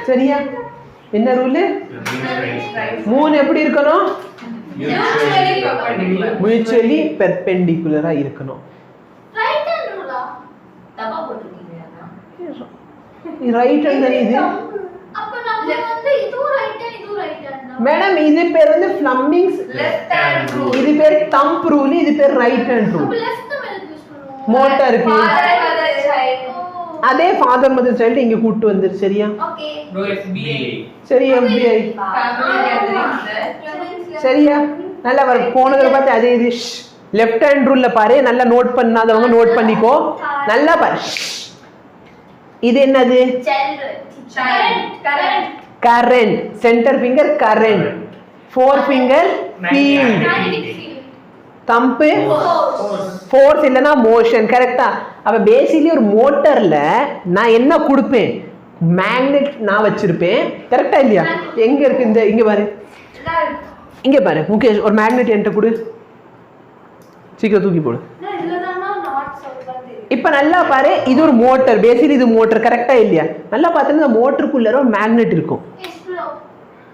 சரியா என்ன ரூல் மூணு எப்படி இருக்கணும் மியூச்சுவலி பெர்பெண்டிகுலரா இருக்கணும் ரைட் ஹேண்ட் தானே இது மேடம் இது பேர் வந்து ஃப்ளமிங்ஸ் இது பேர் தம்ப் ரூல் இது பேர் ரைட் ஹேண்ட் ரூல் மோட்டாருக்கு அதே ஃபாதர் மதர் சைல்டு இங்க கூட்டு வந்துரு சரியா சரி FBI சரியா நல்லா வர போனதுல பார்த்து அதே இது லெஃப்ட் ஹேண்ட் ரூல்ல பாரு நல்லா நோட் பண்ணாதவங்க நோட் பண்ணிக்கோ நல்லா பாரு இது என்னது current centre finger current four finger field thumb force இல்லனா மோஷன் கரெக்ட்டா அப்ப பேசிக்கலி ஒரு மோட்டார்ல நான் என்ன கொடுப்பேன் மேக்னெட் நான் வச்சிருப்பேன் கரெக்ட்டா இல்லையா எங்க இருக்கு இந்த இங்க பாரு முகேஷ் ஒரு மேக்னெட் என்கிட்ட கொடு சீக்கிரம் தூக்கி போடு இப்ப நல்லா பாரு இது ஒரு மோட்டார் பேசிக்கலி இது மோட்டார் கரெக்ட்டா இல்லையா நல்லா பார்த்தா இந்த மோட்டருக்குள்ள ஒரு மேக்னெட் இருக்கும்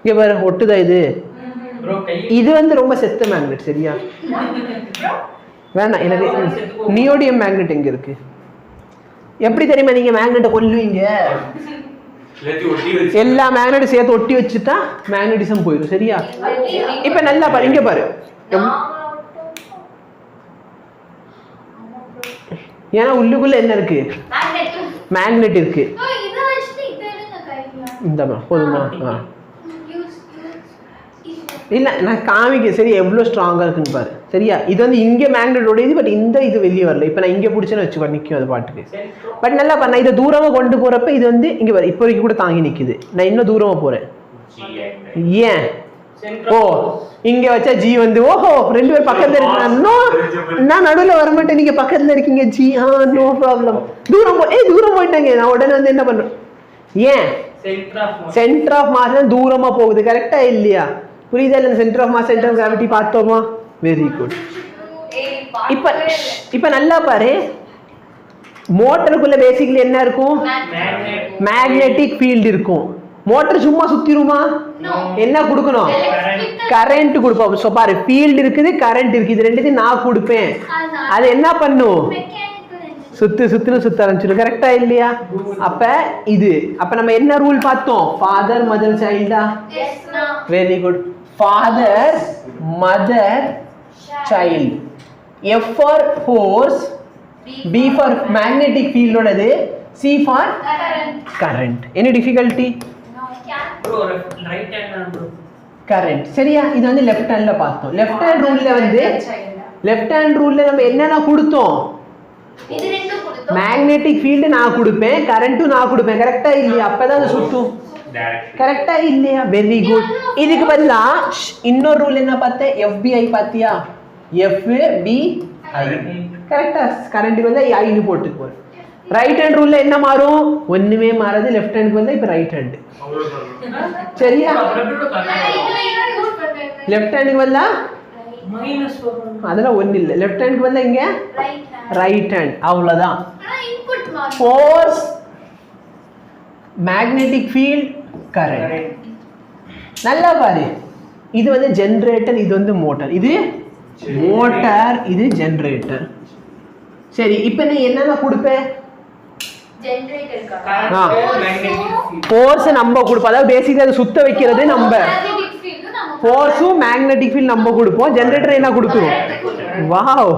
இங்க பாரு ஒட்டுதா இது வந்து ரொம்ப செத்த மேக்னெட் சரியா வேணாம் எனக்கு நியோடியம் மேக்னெட் எங்க இருக்கு எப்படி தெரியுமா நீங்க மேக்னெட்டை கொல்லுவீங்க எல்லா மேக்னெட்டும் சேர்த்து ஒட்டி வச்சுட்டா மேக்னெட்டிசம் போயிடும் சரியா இப்ப நல்லா பாரு இங்க பாரு ஏன்னா உள்ளுக்குள்ள என்ன இருக்கு மேக்னெட் இருக்கு இந்த போதுமா இல்ல நான் காமிக்க சரி எவ்வளவு ஸ்ட்ராங்கா இருக்குன்னு பாரு சரியா இது வந்து இங்க மேக்னெட் உடையுது பட் இந்த இது வெளியே வரல இப்ப நான் இங்க பிடிச்சேன்னு வச்சுக்கோ நிக்கும் அது பாட்டுக்கு பட் நல்லா பண்ண இதை தூரமா கொண்டு போறப்ப இது வந்து இங்க வர இப்போ வரைக்கும் கூட தாங்கி நிக்குது நான் இன்னும் தூரமா போறேன் ஏன் ஓ இங்க வச்சா ஜி வந்து ஓஹோ ரெண்டு பேர் பக்கத்துல இருக்காங்க நான் நடுவுல வர மாட்டேன் நீங்க பக்கத்துல இருக்கீங்க ஜி நோ ப்ராப்ளம் தூரம் தூரம் போயிட்டாங்க நான் உடனே வந்து என்ன பண்றேன் ஏன் சென்டர் ஆஃப் மாஸ் தூரமா போகுது கரெக்டா இல்லையா புரியுதா இல்ல centre of mass centre of gravity பார்த்தோமா வெரி குட் இப்ப நல்லா பாரு மோட்டருக்குள்ள பேசிக்கலி என்ன இருக்கும் மேக்னெட்டிக் ஃபீல்ட் இருக்கும் மோட்டர் சும்மா சுத்திருமா என்ன கொடுக்கணும் கரண்ட் கொடுப்போம் சோ பாரு ஃபீல்ட் இருக்குது கரண்ட் இருக்கு இது ரெண்டுத்தையும் நான் கொடுப்பேன் அது என்ன பண்ணும் சுத்துன்னு சுத்த ஆரம்பிச்சிடும் கரெக்டா இல்லையா அப்ப இது அப்ப நம்ம என்ன ரூல் பார்த்தோம் ஃபாதர் மதர் சைல்டா very good father mother child F for force B for magnetic field ஓடது C for current any difficulty bro right hand bro current சரியா இது வந்து லெஃப்ட் ஹேண்ட்ல பார்த்தோம் லெஃப்ட் ஹேண்ட் ரூல்ல நம்ம என்னன்னா கொடுத்தோம் இது ரெண்டும் கொடுத்தோம் மேக்னெட்டிக் ஃபீல்ட் நான் கொடுப்பேன் கரண்ட்டும் நான் கொடுப்பேன் கரெக்ட்டா இல்லையா அப்பதான் அது சுத்தும் கரெக்ட்டா இல்லையா வெரி குட் இதுக்கு பதிலா இன்னொரு ரூல் என்ன பார்த்தேன் FBI பாத்தியா FBI கரெக்ட்டா கரண்ட் வந்து I னு போட்டுக்கோ ரைட் ஹேண்ட் ரூல்ல என்ன மாறும் ஒண்ணுமே மாறாது லெஃப்ட் ஹேண்டுக்கு வந்து இப்ப ரைட் ஹேண்ட் சரியா லெஃப்ட் ஹேண்டுக்கு வந்தா மைனஸ் அதெல்லாம் ஒண்ணு இல்ல லெஃப்ட் ஹேண்டுக்கு வந்தா இங்க ரைட் ஹேண்ட் அவ்வளவுதான் இன்புட் மாறும் ஃபோர்ஸ் மேக்னெட்டிக் ஃபீல்ட் கரண்ட் நல்லா பாரு இது வந்து ஜெனரேட்டர் இது வந்து மோட்டார் இது மோட்டார் இது ஜெனரேட்டர் சரி இப்போ நீ என்னென்ன கொடுப்பேன் ஜெனரேட்டர் ஃபோர்ஸ் நம்ம கொடுப்போம் அதாவது பேசிக்கலி அதை சுத்த வைக்கிறது நம்ம மேக்னெட்டிக் ஃபீல்ட் நம்ம ஃபோர்ஸும் மேக்னெட்டிக் ஃபீல்ட் நம்ம கொடுப்போம் ஜெனரேட்டர் என்ன கொடுக்குறோம் வாவ்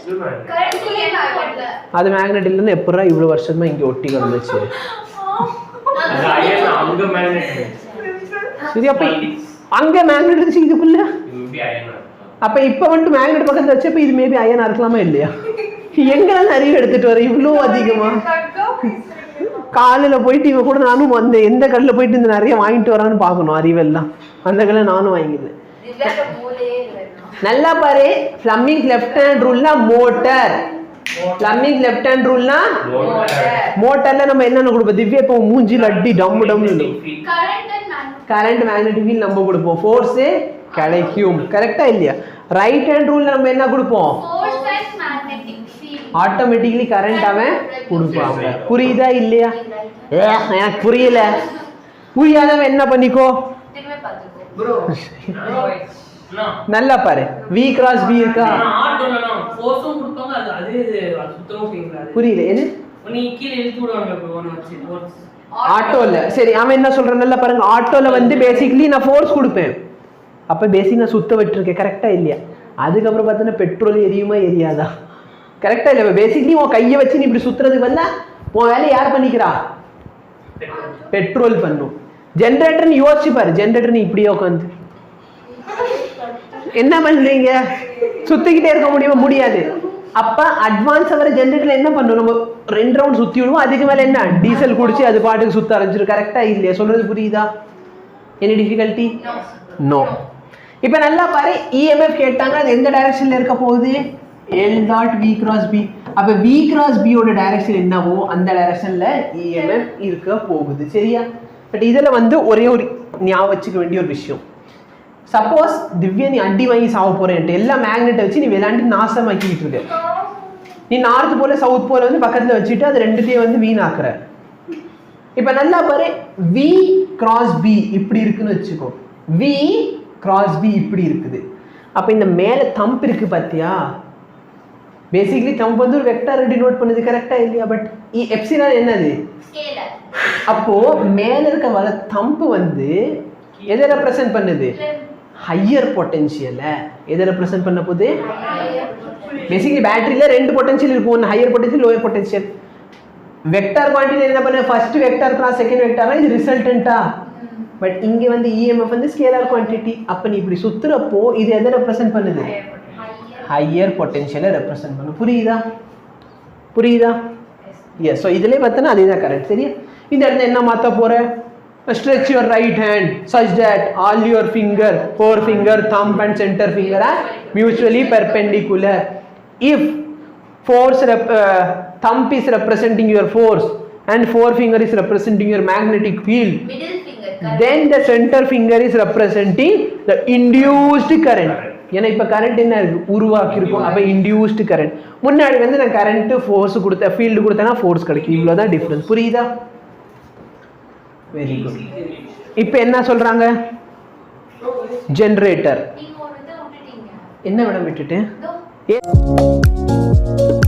bro கரண்ட் இல்ல அது மேக்னெட் இல்லன்னு எப்பறா இவ்வளவு வருஷமா இங்க ஒட்டி கிடந்துச்சு அது அயன் அங்க மேக்னெட் சரி அப்ப அங்க மேக்னெட் இருந்துச்சு இதுக்குள்ள மேபி அயன் அப்ப இப்ப வந்து மேக்னெட் பக்கத்துல வச்சப்ப இது மேபி அயனா இருக்கலாமா இல்லையா எங்கெல்லாம் அறிவு எடுத்துட்டு வர இவ்வளோ அதிகமா காலையில போயிட்டு இவ கூட நானும் அந்த எந்த கடையில போயிட்டு இந்த நிறைய வாங்கிட்டு வரான்னு பார்க்கணும் அறிவெல்லாம் அந்த கடையில நானும் வாங்கிடுறேன் நல்லா பாரு ஃப்ளமிங் லெஃப்ட் ஹேண்ட் ரூல்னா மோட்டார் ஃப்ளமிங் லெஃப்ட் ஹேண்ட் ரூல்னா மோட்டார்ல நம்ம என்னென்ன கொடுப்போம் திவ்யா இப்போ மூஞ்சில அடி டம்மு டம்னு கரண்ட் மேக்னெட்டிக் ஃபீல்ட் நம்ம கொடுப்போம் ஃபோர்ஸ் கிடைக்கும் கரெக்டா இல்லையா ரைட் ஹேண்ட் ரூல்ல நம்ம என்ன கொடுப்போம் force and magnetic field automatically current அவன் கொடுப்பாங்க. புரியுதா இல்லையா? எனக்கு புரியல. புரியாதவன் என்ன பண்ணிக்கோ, திரும்ப பாத்துக்கோ. ப்ரோ நல்லா பாரு. V கிராஸ் B இருக்கா? ஆட்டோலனா ஃபோர்ஸும் கொடுப்பாங்க. அது சுத்தமா செய்யல. புரியல. எது நீ கீழ இழுத்து விடுவாங்க ப்ரோ. ஒன்னு வச்சு ஃபோர்ஸ் ஆட்டோல. சரி, அவன் என்ன சொல்றான் நல்லா பாருங்க. ஆட்டோல வந்து பேசிக்கலி நான் ஃபோர்ஸ் கொடுப்பேன். அப்ப பேசிக் நான் சுத்த விட்டுருக்கேன். கரெக்டா இல்லையா? அதுக்கப்புறம் பார்த்தீங்கன்னா பெட்ரோல் எரியுமா எரியாதா? கரெக்டா இல்லையா? பேசிக்கலி உன் கையை வச்சு நீ இப்படி சுத்துறதுக்கு வந்தா உன் வேலையை யார் பண்ணிக்கிறா? பெட்ரோல் பண்ணும். ஜென்ரேட்டர்னு யோசிச்சு பாரு. ஜென்ரேட்டர் நீ இப்படியே உட்காந்து என்ன பண்றீங்க? சுத்திக்கிட்டே இருக்க முடியுமா? முடியாது. அப்ப அட்வான்ஸ் வர ஜென்ரேட்டர்ல என்ன பண்ணும்? நம்ம 2 ரவுண்ட் சுத்தி விடுவோம். அதுக்கு மேல என்ன டீசல் குடிச்சு அது பாட்டுக்கு சுத்த ஆரம்பிச்சிடும். கரெக்டா இல்லையா? சொல்றது புரியுதா? Any difficulty? நோ. இப்ப நல்லா பாரு. இஎம்எஃப் கேட்டாங்க. அது எந்த டைரக்ஷன்ல இருக்க போகுது? L dot V cross B. அப்ப V கிராஸ் B ஓட டைரக்ஷன் என்னவோ அந்த டைரக்ஷன்ல இஎம்எஃப் இருக்க போகுது. சரியா? பட் இதுல வந்து ஒரே ஒரு ஞாபகம் வச்சுக்க வேண்டிய ஒரு விஷயம். சப்போஸ் திவ்யா நீ அடி வாங்கி சாவ போறேன்ட்டு எல்லா மேக்னெட்டை வச்சு நீ விளையாண்டு நாசமாக்கிட்டு இருக்க. நீ நார்த் போல சவுத் போல வந்து பக்கத்துல வச்சுட்டு அது ரெண்டுத்தையும் வந்து வீணாக்குற. இப்ப நல்லா பாரு. V கிராஸ் B இப்படி இருக்குன்னு வச்சுக்கோ. V கிராஸ் B இப்படி இருக்குது. அப்ப இந்த மேல தம்ப் இருக்கு பாத்தியா? பேசிக்கலி தம்ப் வந்து ஒரு வெக்டார் டினோட் பண்ணுது. கரெக்டா இல்லையா? பட் எப்சிலான் என்னது? ஸ்கேலர். அப்போ மேல இருக்க வர தம்ப் வந்து எதை ரெப்ரசன்ட் பண்ணுது? ஹையர் பொட்டன்ஷியல. எதை ரெப்ரசன்ட் பண்ண போகுது? பேசிக்கலி பேட்டரியில 2 பொட்டன்ஷியல் இருக்கும். ஒன்று higher potential, lower potential. Vector quantity என்ன பண்ண? First vector cross second vector, இது ரிசல்டன்ட்டா. பட் இங்க வந்து இஎம்எஃப் வந்து ஸ்கேலார் குவான்டிட்டி. அப்ப நீ இப்படி சுத்துறப்போ இது எதை ரெப்ரசன்ட் பண்ணுது? ஹையர் பொட்டன்ஷியலை ரெப்ரசன்ட் பண்ணும். புரியுதா? புரியுதா? எஸ். ஸோ இதுலேயே பார்த்தோன்னா அதே தான் கரெக்ட். சரியா? இந்த இடத்துல என்ன மாற்ற போற? Stretch your right hand such that all your forefinger, thumb and center finger are mutually perpendicular. If thumb is representing your force and forefinger is representing your magnetic field, Middle finger. then the center finger is representing the induced current. ஏன்னா இப்போ current என்ன உருவாக்கி இருக்கும். அப்போ induced current. முன்னாடி வந்து நான் current force கொடுத்தேன், ஃபீல்டு கொடுத்தேன்னா ஃபோர்ஸ் கிடைக்கும். இவ்வளோதான் டிஃப்ரென்ஸ். புரியுதா? Very good. இப்போ என்ன சொல்றாங்க? ஜெனரேட்டர். நீங்க ஒரு இதை விட்டுட்டீங்க. என்ன விட விட்டுட்டு? இதோ.